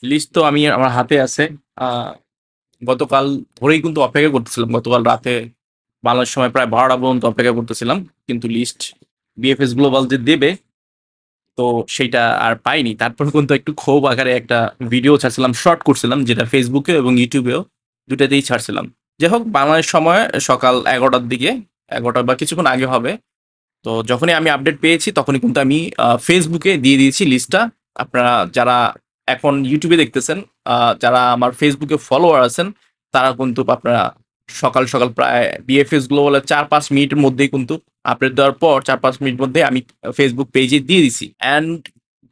List তো আমি আমার হাতে আছে। আহ, গতকাল ভোরেই কিন্তু অপেক্ষা করতেছিলাম, গতকাল রাতে বাংলাদেশ সময় প্রায় 12টা পর্যন্ত অপেক্ষা করতেছিলাম, কিন্তু লিস্ট বিএফএস গ্লোবাল যে দেবে, তো সেইটা আর পাইনি। তারপর কিন্তু একটু ক্ষোভ আকারে একটা ভিডিও ছাড়ছিলাম, শর্ট করছিলাম, যেটা ফেসবুকে এবং ইউটিউবেও দুটাতেই ছাড়ছিলাম। যাই হোক, বাংলাদেশ সময় সকাল 11টার দিকে, 11টা বা কিছুক্ষণ আগে হবে। তো যখনই আমি আপডেট পেয়েছি তখনই কিন্তু আমি ফেসবুকে দিয়ে দিয়েছি লিস্টটা। আপনারা যারা এখন ইউটিউবে দেখতেছেন, যারা আমার ফেসবুকে ফলোয়ার আছেন, তারা কিন্তু আপনারা সকাল সকাল প্রায় বিএফএস গ্লোবালের 4-5 মিনিটের মধ্যেই কিন্তু আপডেট দেওয়ার পর 4-5 মিনিট মধ্যে আমি ফেসবুক পেজে দিয়ে দিছি। অ্যান্ড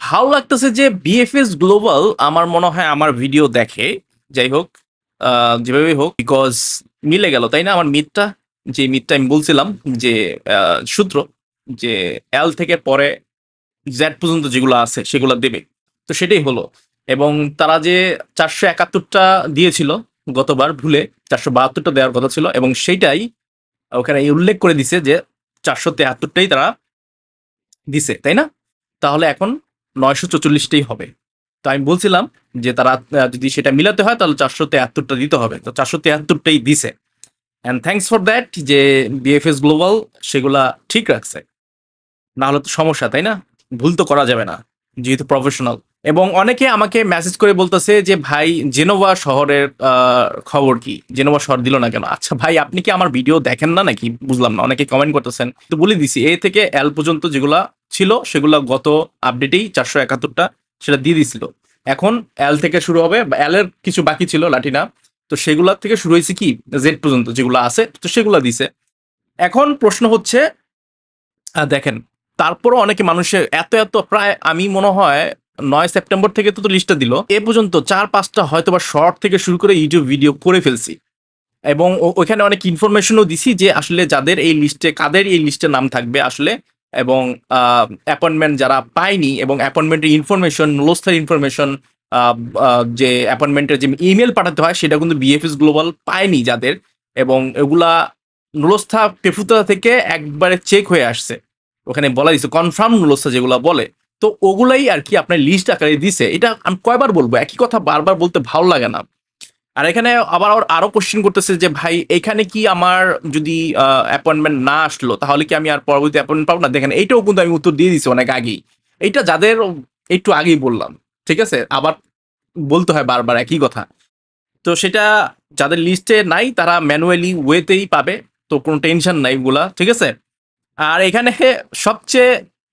ভালো লাগতেছে যে বিএফএস গ্লোবাল আমার মনে হয় আমার ভিডিও দেখে। যাই হোক, যেভাবেই হোক, বিকজ মিলে গেল, তাই না? আমার মিথটা, যে মিথটা আমি বলছিলাম, যে সূত্র, যে এল থেকে পরে জেড পর্যন্ত যেগুলো আছে সেগুলো দেবে, তো সেটাই হলো। এবং তারা যে 471টা দিয়েছিল গতবার, ভুলে 472টা দেওয়ার কথা ছিল, এবং সেইটাই ওখানে উল্লেখ করে দিছে যে 473টাই তারা দিছে, তাই না? তাহলে এখন 944টাই হবে। তো আমি বলছিলাম যে তারা যদি সেটা মিলাতে হয় তাহলে 473টা দিতে হবে, তো 473টাই দিছে। অ্যান্ড থ্যাংকস ফর দ্যাট, যে বিএফএস গ্লোবাল সেগুলা ঠিক রাখছে। না হলে তো সমস্যা, তাই না? ভুল তো করা যাবে না, যেহেতু প্রফেশনাল। এবং অনেকে আমাকে মেসেজ করে বলতেছে যে ভাই, জেনোভা শহরের খবর কি? জেনোভা শহর দিল না কেন? আচ্ছা ভাই, আপনি কি আমার ভিডিও দেখেন না নাকি? বুঝলাম না, অনেকে কমেন্ট করতেছেন। তো বলে দিছি, এ থেকে এল পর্যন্ত যেগুলা ছিল সেগুলা গত আপডেটেই 471টা সেটা দিয়ে দিছিল। এখন এল থেকে শুরু হবে, বা এল এর কিছু বাকি ছিল লাটিনা, তো সেগুলা থেকে শুরু হয়েছে কি জেড পর্যন্ত যেগুলো আছে, তো সেগুলা দিছে। এখন প্রশ্ন হচ্ছে, দেখেন, তারপরও অনেকে মানুষের এত এত প্রায়, আমি মনে হয় 9 সেপ্টেম্বর থেকে তো লিস্টটা দিল, এ পর্যন্ত 4-5টা হয়তো বা শর্ট থেকে শুরু করে ইউটিউব ভিডিও করে ফেলছি। এবং ওইখানে অনেক ইনফরমেশনও দিছি যে আসলে যাদের এই লিস্টে, কাদের এই লিস্টে নাম থাকবে আসলে, এবং অ্যাপয়েন্টমেন্ট যারা পায়নি, এবং অ্যাপয়েন্টমেন্টের ইনফরমেশন, নুলস্থার ইনফরমেশন, যে অ্যাপয়েন্টমেন্টের যে ইমেল পাঠাতে হয় সেটা কিন্তু বিএফএস গ্লোবাল পায়নি যাদের, এবং এগুলা নুলস্থা পেফুতা থেকে একবারে চেক হয়ে আসছে। ওখানে বলা দিছে কনফার্ম নুলস্থা যেগুলো বলে, তো ওগুলাই আর কি আপনার লিস্ট আকারে দিছে। এটা আমি কয়বার বলবো, একই কথা বারবার বলতে ভালো লাগে না। আর এখানে আবার আরো কোশ্চেন করতেছে যে ভাই, এখানে কি আমার যদি অ্যাপয়েন্টমেন্ট না আসলো তাহলে কি আমি আর পরবর্তী অ্যাপয়েন্টমেন্ট পাবো না? দেখেন, এইটাও কিন্তু আমি উত্তর দিয়ে দিছি অনেক আগেই। এইটা যাদের একটু আগেই বললাম, ঠিক আছে? আবার বলতে হয় বারবার একই কথা। তো সেটা যাদের লিস্টে নাই তারা ম্যানুয়ালি ওয়েতেই পাবে, তো কোনো টেনশন নাই এগুলা, ঠিক আছে? আর এখানে সবচেয়ে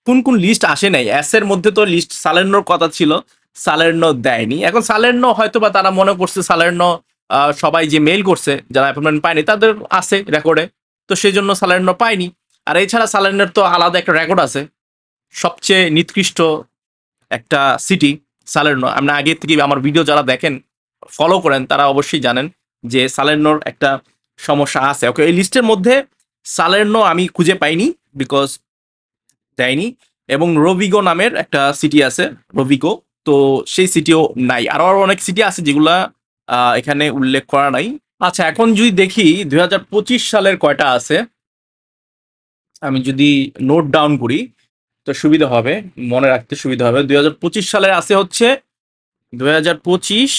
কোন কোন লিস্ট আসে নাই, এস এর মধ্যে তো লিস্ট সালের্নোর কথা ছিল, সালের্নো দেয়নি। এখন সালের্নো হয়তো বা তারা মনে করছে সালের্নো, সবাই যে মেইল করছে যারা অ্যাপয়েন্টমেন্ট পায়নি তাদের আছে রেকর্ডে, তো সেই জন্য সালের্নো পায়নি। আর এছাড়া সালের্নোর তো আলাদা একটা রেকর্ড আছে, সবচেয়ে নিকৃষ্ট একটা সিটি সালের্নো। আপনি আগে থেকে আমার ভিডিও যারা দেখেন, ফলো করেন, তারা অবশ্যই জানেন যে সালের্নোর একটা সমস্যা আছে। ওকে, এই লিস্টের মধ্যে সালের্নো আমি খুঁজে পাইনি, বিকজ দেয়নি। এবং রোভিগো নামের একটা সিটি আছে, রোভিগো, তো সেই সিটিও নাই। আরো আরো অনেক সিটি আছে যেগুলা এখানে উল্লেখ করা নাই। আচ্ছা, এখন যদি দেখি 2025 সালের কয়টা আছে, আমি যদি নোট ডাউন করি তো সুবিধা হবে, মনে রাখতে সুবিধা হবে। 2025 সালের আছে হচ্ছে 2025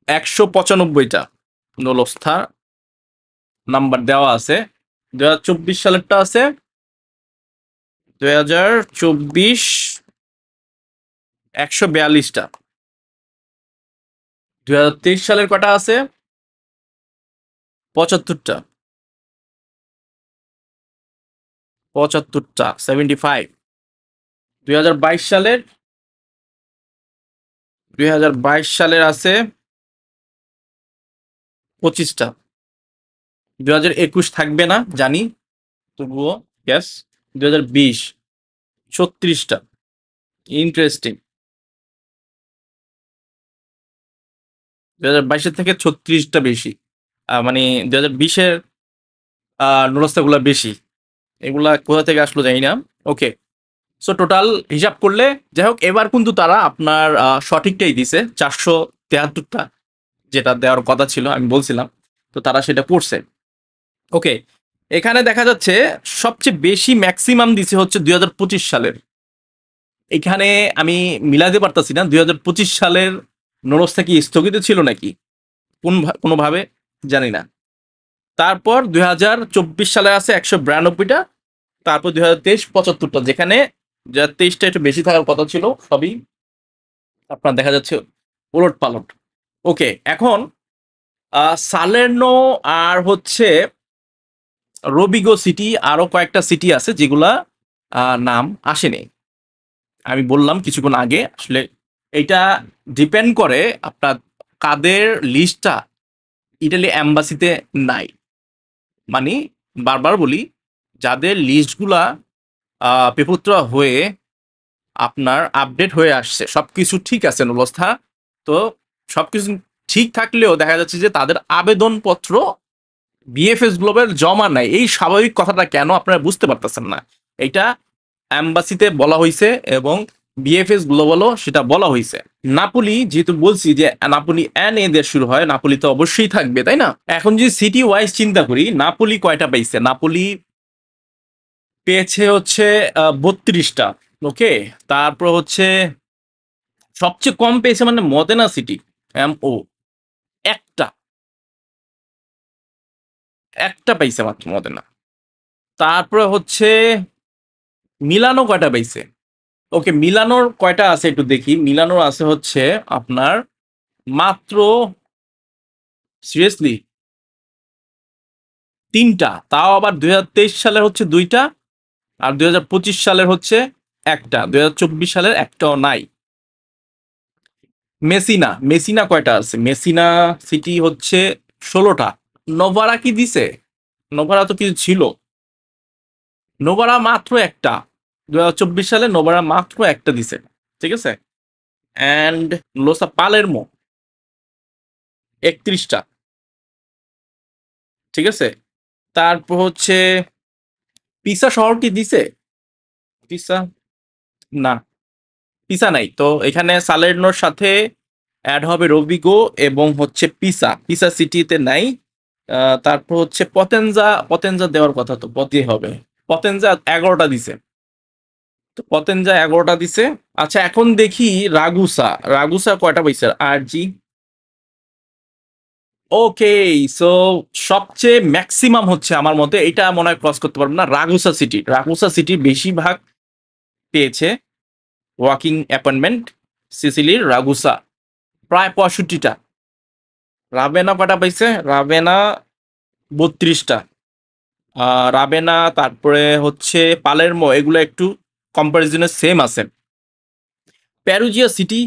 195টা নলস্থা নাম্বার দেওয়া আছে। 2024 সালেরটা আছে 2024 142টা। 2023 সালের কটা আছে? 75টা। 75টা, 75। 2022 সালের, 2022 সালের আছে 25টা। 2021 থাকবে না জানি, তবুও গ্যাস। 2020 36টা। ইন্টারেস্টিং। 2022 থেকে 36টা বেশি। মানে 2020-এর নুরস্তাগুলা বেশি। এগুলা কোথা থেকে আসলো জানি না। ওকে, সো টোটাল হিসাব করলে, যাই হোক, এবার কিন্তু তারা আপনার সঠিকটাই দিছে, 473টা যেটা দেওয়ার কথা ছিল আমি বলছিলাম, তো তারা সেটা করছে। ওকে, এখানে দেখা যাচ্ছে সবচেয়ে বেশি ম্যাক্সিমাম দিছে হচ্ছে 2025 সালের, এখানে আমি মিলাতে পারতাছি না 2025 সালের নুরস্থা কি স্থগিত ছিল নাকি কোনোভাবে জানি না। তারপর 2024 সালে আছে 192টা, তারপর 2023 75টা, যেখানে 2023টা একটু বেশি থাকার কথা ছিল, সবই আপনার দেখা যাচ্ছে উলট পালট। ওকে, এখন সালের্নো আর হচ্ছে রবিগো সিটি, আরো কয়েকটা সিটি আছে যেগুলা নাম আসেনি। আমি বললাম কিছুক্ষণ আগে, আসলে এটা ডিপেন্ড করে আপনার কাদের লিস্টটা ইটালি অ্যাম্বাসিতে নাই। মানে বারবার বলি, যাদের লিস্টগুলা পেপুত্রা হয়ে আপনার আপডেট হয়ে আসছে, সবকিছু ঠিক আছে অবস্থা, তো সবকিছু ঠিক থাকলেও দেখা যাচ্ছে যে তাদের আবেদনপত্র বিএফএস গ্লোবাল জমা নাই। এই স্বাভাবিক কথাটা কেন আপনারা বুঝতে পারতেছেন না? এটা অ্যাম্বাসিতে বলা হয়েছে এবং বিএফএস গ্লোবালও সেটা বলা হয়েছে। নাপোলি, যেহেতু বলছি যে নাপোলি এন এ দিয়ে শুরু হয়, নাপোলি তো অবশ্যই থাকবে, তাই না? এখন যদি সিটি ওয়াইজ চিন্তা করি, নাপোলি কয়টা পাইছে? নাপোলি পেয়েছে হচ্ছে 32টা। ওকে, তারপর হচ্ছে সবচেয়ে কম পেয়েছে মানে মদেনা সিটি, ও একটা একটা পাইছে মাত্র মদেনা। তারপরে হচ্ছে মিলানো কয়টা পাইছে? ওকে, মিলানোর কয়টা আছে একটু দেখি। মিলানোর আছে হচ্ছে আপনার মাত্র, সিরিয়াসলি, 3টা, তাও আবার 2023 সালের হচ্ছে 2টা, আর 2025 সালের হচ্ছে একটা, 2024 সালের একটাও নাই। মেসিনা, মেসিনা কয়টা আছে? মেসিনা সিটি হচ্ছে 16টা। নোভারা কি দিছে? নোভারা তো কিছু ছিল, নোভারা মাত্র একটা, 2024 সালে নোভারা মাত্র একটা দিছে, ঠিক আছে। অ্যান্ড লোসা পালেরমো 31টা, ঠিক আছে। তারপর হচ্ছে পিসা শহর কি দিছে? পিসা, না, পিসা নাই। তো এখানে সালের্নোর সাথে অ্যাড হবে রবিগো এবং হচ্ছে পিসা, পিসা সিটিতে নাই। তারপর হচ্ছে পতেনজা, পতেনজা দেওয়ার কথা, তো পতে হবে। পতেনজা 11টা দিছে, তো পতেনজা 11টা দিছে। আচ্ছা, এখন দেখি রাগুসা, রাগুসা কয়টা পাইছে? আর জি, ওকে, সো সবচেয়ে ম্যাক্সিমাম হচ্ছে আমার মতে, এটা মনে হয় ক্রস করতে পারবো না, রাগুসা সিটি। রাগুসা সিটি বেশিরভাগ পেয়েছে ওয়াকিং অ্যাপয়েন্টমেন্ট, সিসিলির রাগুসা প্রায় 65টা। রাবেনা কটা পাইছে? রাবেনা 32টা। রাবেনা, তারপরে হচ্ছে পালেরমো, এগুলো একটু কম্পারিজনে সেম আছে। প্যারুজিয়া সিটি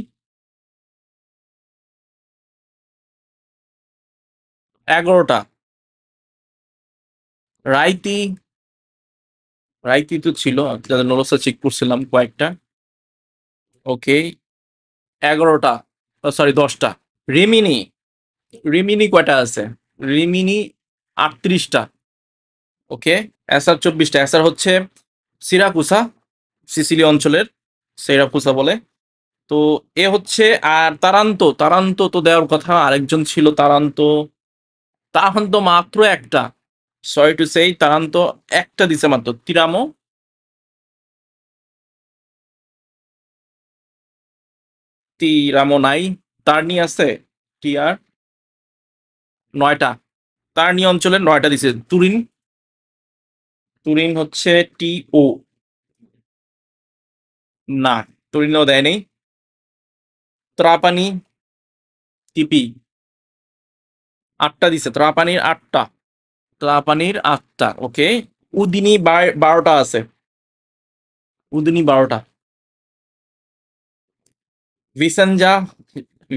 11টা। রাইতি, রাইতি তো ছিল, যাদের নলসা চেক করছিলাম কয়েকটা। ওকে, 11টা, সরি 10টা। রিমিনি, রিমিনি কয়টা আছে? রিমিনি 38টা। ওকে, এসআর 24টা। এসআর হচ্ছে সিরাকুসা, সিসিলি অঞ্চলের সিরাকুসা বলে। তো এ হচ্ছে, আর তারান্তো, তারান্তো তো দেওয়ার কথা, আরেকজন ছিল তারান্তো, তারান্তো মাত্র একটা, সরি টু সেই, তারান্তো একটা দিছে মাত্র। তিরামো, তিরামো নাই। তার্নি আছে, টি আর 9টা, তার্নি অঞ্চলের 9টা দিছে। তুরিন, তুরিন হচ্ছে টি ও, না, তুরিনও দেয়নি। ত্রাপানি, টিপি 8টা দিছে, ত্রাপানির 8টা, ত্রাপানির 8টা। ওকে, উদিনি 12টা আছে, উদিনি 12টা। ভিসেঞ্জা,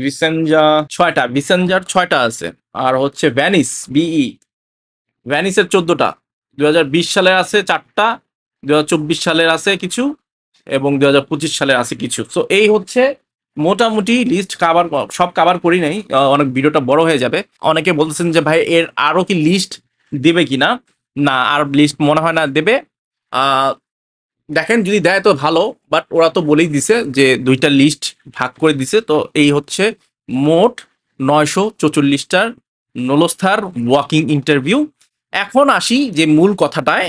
ভিসেঞ্জা 6টা, ভিসেঞ্জার 6টা আছে। আর হচ্ছে ভ্যানিস, বিই, ভ্যানিসের 14টা। 2020 সালের আছে 4টা, 2024 সালের আছে কিছু, এবং 2025 সালের আছে কিছু। তো এই হচ্ছে মোটামুটি লিস্ট। কাভার, সব কাভার করি নাই, অনেক ভিডিওটা বড় হয়ে যাবে। অনেকে বলতেছেন যে ভাই এর আরো কি লিস্ট দেবে কিনা? না, আর লিস্ট মনে হয় না দেবে। আহ দেখেন, যদি দেয় তো ভালো, বাট ওরা তো বলেই দিছে যে 2টা লিস্ট ভাগ করে দিছে। তো এই হচ্ছে মোট 944টার নলস্থার ওয়াকিং ইন্টারভিউ। এখন আসি যে মূল কথাটায়,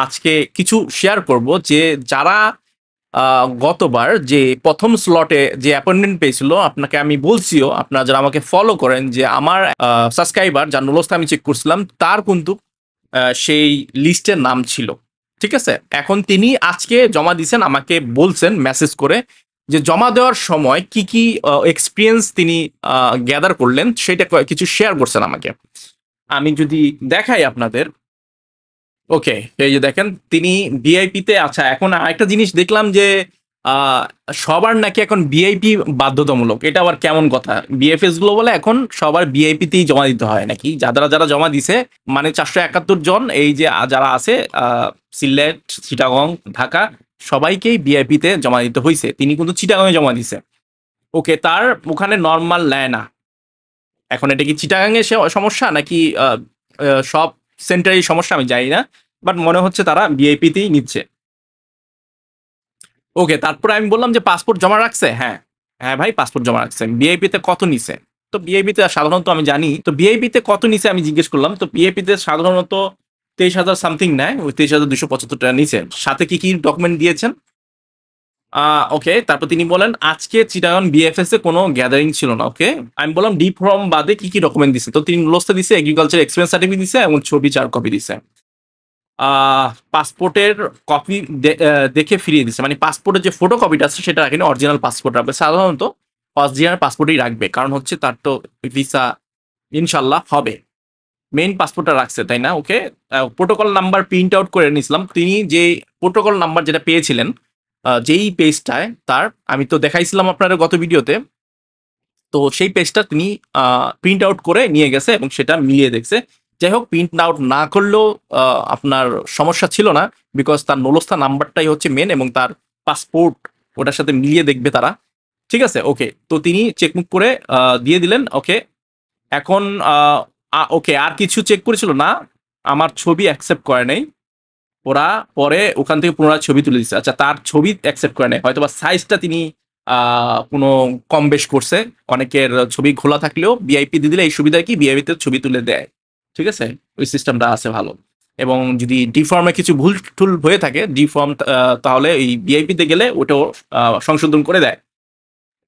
আজকে কিছু শেয়ার করব যে যারা গতবার যে প্রথম স্লটে যে অ্যাপয়েন্টমেন্ট পেয়েছিল, আপনাকে আমি বলছিও, আপনারা যারা আমাকে ফলো করেন, যে আমার সাবস্ক্রাইবার যার নুলস্থা আমি চেক করছিলাম, তার কিন্তু সেই লিস্টের নাম ছিল। ঠিক আছে, এখন তিনি আজকে জমা দিয়েছেন, আমাকে বলছেন মেসেজ করে যে জমা দেওয়ার সময় কি কি এক্সপিরিয়েন্স তিনি গ্যাদার করলেন সেটা কিছু শেয়ার করছেন আমাকে। আমি যদি দেখাই আপনাদের, ওকে, এই যে দেখেন তিনি ভিআইপিতে। আচ্ছা, এখন আরেকটা জিনিস দেখলাম যে আহ, সবার নাকি এখন ভিআইপি বাধ্যতামূলক। এটা আবার কেমন কথা? বিএফএস গুলো বলে এখন সবার ভিআইপিতেই জমা দিতে হয় নাকি? যারা যারা জমা দিছে, মানে 471 জন, এই যে যারা আছে সিলেট, চিটাগং, ঢাকা, সবাইকেই ভিআইপিতে জমা দিতে হয়েছে। তিনি কিন্তু চিটাগংয়ে জমা দিছে। ওকে, তার ওখানে নর্মাল নেয় না। এখন এটা কি চিটাগাংয়ে সমস্যা নাকি সব সেন্টারেই সমস্যা, আমি জানি না, বাট মনে হচ্ছে তারা ভিআইপিতেই নিচ্ছে। ওকে, তারপরে আমি বললাম যে পাসপোর্ট জমা রাখছে। হ্যাঁ, হ্যাঁ ভাই, পাসপোর্ট জমা রাখছে। ভিআইপিতে কত নিছে? তো ভিআইপিতে সাধারণত আমি জানি, তো ভিআইপিতে কত নিছে আমি জিজ্ঞেস করলাম। তো ভিআইপিতে সাধারণত 23,000 সামথিং নেয়, ওই 23,275 টাকা নিচে। সাথে কি কি ডকুমেন্ট দিয়েছেন? ওকে, তারপর তিনি বলেন আজকে চিটাগং বিএফএস এ কোনো গ্যাদারিং ছিল না। ওকে, আমি বললাম ডি ফর্ম বাদে কি কি ডকুমেন্ট দিছে? তো তিনি নুলস্থা দিছে, এগ্রিকালচার এক্সপিরিয়েন্স সার্টিফিকেট দিছে এবং ছবি 4 কপি দিছে। পাসপোর্টের কপি দেখে ফিরিয়ে দিছে, মানে পাসপোর্টের যে ফটো কপিটা আছে সেটা রাখেনি, অরিজিনাল পাসপোর্ট রাখবে। সাধারণত অরিজিনাল পাসপোর্টই রাখবে, কারণ হচ্ছে তার তো ভিসা ইনশাল্লাহ হবে। মেইন পাসপোর্টটা রাখছে, তাই না? ওকে, প্রোটোকল নাম্বার প্রিন্ট আউট করে নিয়েছিলাম। তিনি যে প্রোটোকল নাম্বার যেটা পেয়েছিলেন যেই পেজটায় তার, আমি তো দেখাইছিলাম আপনার গত ভিডিওতে, তো সেই পেজটা তিনি প্রিন্ট আউট করে নিয়ে গেছে এবং সেটা মিলিয়ে দেখছে। যাই হোক, প্রিন্ট আউট না করলেও আপনার সমস্যা ছিল না, বিকজ তার নলস্থা নাম্বারটাই হচ্ছে মেন এবং তার পাসপোর্ট ওটার সাথে মিলিয়ে দেখবে তারা। ঠিক আছে, ওকে, তো তিনি চেকমুক করে দিয়ে দিলেন। ওকে, এখন ওকে, আর কিছু চেক করেছিল না, আমার ছবি অ্যাকসেপ্ট করে নাই ওরা, পরে ওখান থেকে পুনরায় ছবি তুলে দিচ্ছে। আচ্ছা, তার ছবি অ্যাকসেপ্ট করে নেয়, হয়তো বা সাইজটা তিনি কোনো কম বেশ করছে। অনেকের ছবি খোলা থাকলেও ভিআইপি দিয়ে দিলে এই সুবিধা কি, ভিআইপিতে ছবি তুলে দেয়। ঠিক আছে, ওই সিস্টেমটা আছে ভালো। এবং যদি ডি ফর্মে কিছু ভুল টুল হয়ে থাকে, ডি ফর্ম, তাহলে এই ভিআইপিতে গেলে ওটাও সংশোধন করে দেয়।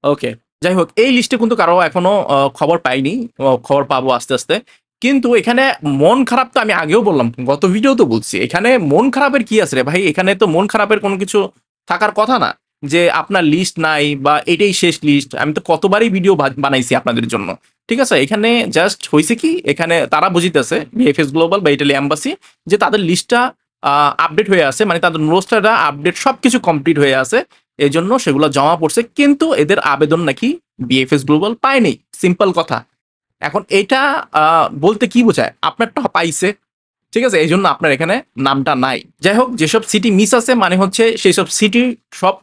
ওকে, যাই হোক, এই লিস্টে কিন্তু কারো এখনো খবর পাইনি, খবর পাবো আস্তে আস্তে। কিন্তু এখানে মন খারাপ তো আমি আগেও বললাম, গত ভিডিও তো বলছি, এখানে মন খারাপের কি আছে রে ভাই? এখানে তো মন খারাপের কোনো কিছু থাকার কথা না, যে আপনার লিস্ট নাই বা এটাই শেষ লিস্ট। আমি তো কতবারই ভিডিও বানাইছি আপনাদের জন্য। ঠিক আছে, এখানে জাস্ট হয়েছে কি, এখানে তারা বুঝিতেছে বিএফএস গ্লোবাল বা ইটালি এম্বাসি, যে তাদের লিস্টটা আপডেট হয়ে আছে, মানে তাদের রোস্টারটা আপডেট সবকিছু কমপ্লিট হয়ে আছে, এই জন্য সেগুলো জমা পড়ছে। কিন্তু এদের আবেদন নাকি বিএফএস গ্লোবাল পায়নি, সিম্পল কথা। এখন এটা বলতে কি বোঝায়? আপনারটা পাইছে, ঠিক আছে, এই জন্য আপনার এখানে নামটা নাই। যাই হোক, যেসব সিটি মিস আছে, মানে হচ্ছে সেই সব সিটি সব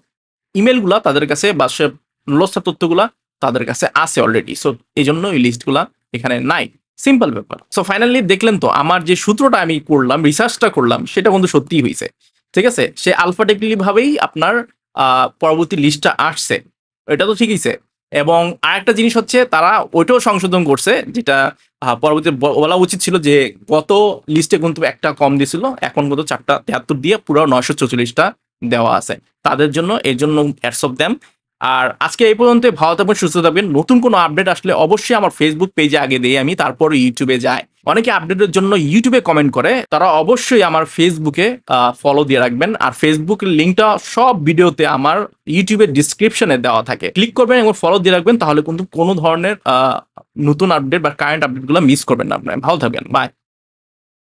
ইমেলগুলা তাদের কাছে বা সব নলস্থা তথ্যগুলা তাদের কাছে আছে অলরেডি। সো এই জন্য এই লিস্টগুলা এখানে নাই, সিম্পল ব্যাপার। সো ফাইনালি দেখলেন তো, আমার যে সূত্রটা আমি করলাম, রিসার্চটা করলাম, সেটা কিন্তু সত্যিই হয়েছে। ঠিক আছে, সে আলফাটেকলি ভাবেই আপনার পরবর্তী লিস্টটা আসছে, এটা তো ঠিকইছে। এবং আরেকটা জিনিস হচ্ছে, তারা ওইটাও সংশোধন করছে, যেটা পরবর্তী বলা উচিত ছিল, যে গত লিস্টে কিন্তু একটা কম দিয়েছিল, এখন কিন্তু 473 দিয়ে পুরো 944টা দেওয়া আছে তাদের জন্য। এর জন্য হ্যাটস অফ দেম। আর আজকে এই পর্যন্ত, ভালো থাকবেন, সুস্থ থাকবেন। নতুন কোনো আপডেট আসলে অবশ্যই আমার ফেসবুক পেজে আগে দিই আমি, তারপর ইউটিউবে যাই। অনেকে আপডেটের জন্য ইউটিউবে কমেন্ট করে, তারা অবশ্যই আমার ফেসবুকে ফলো দিয়ে রাখবেন। আর ফেসবুকের লিঙ্কটা সব ভিডিওতে আমার ইউটিউবের ডিসক্রিপশনে দেওয়া থাকে, ক্লিক করবেন এবং ফলো দিয়ে রাখবেন, তাহলে কিন্তু কোনো ধরনের নতুন আপডেট বা কারেন্ট আপডেটগুলো মিস করবেন না। আপনার ভালো থাকবেন, বাই।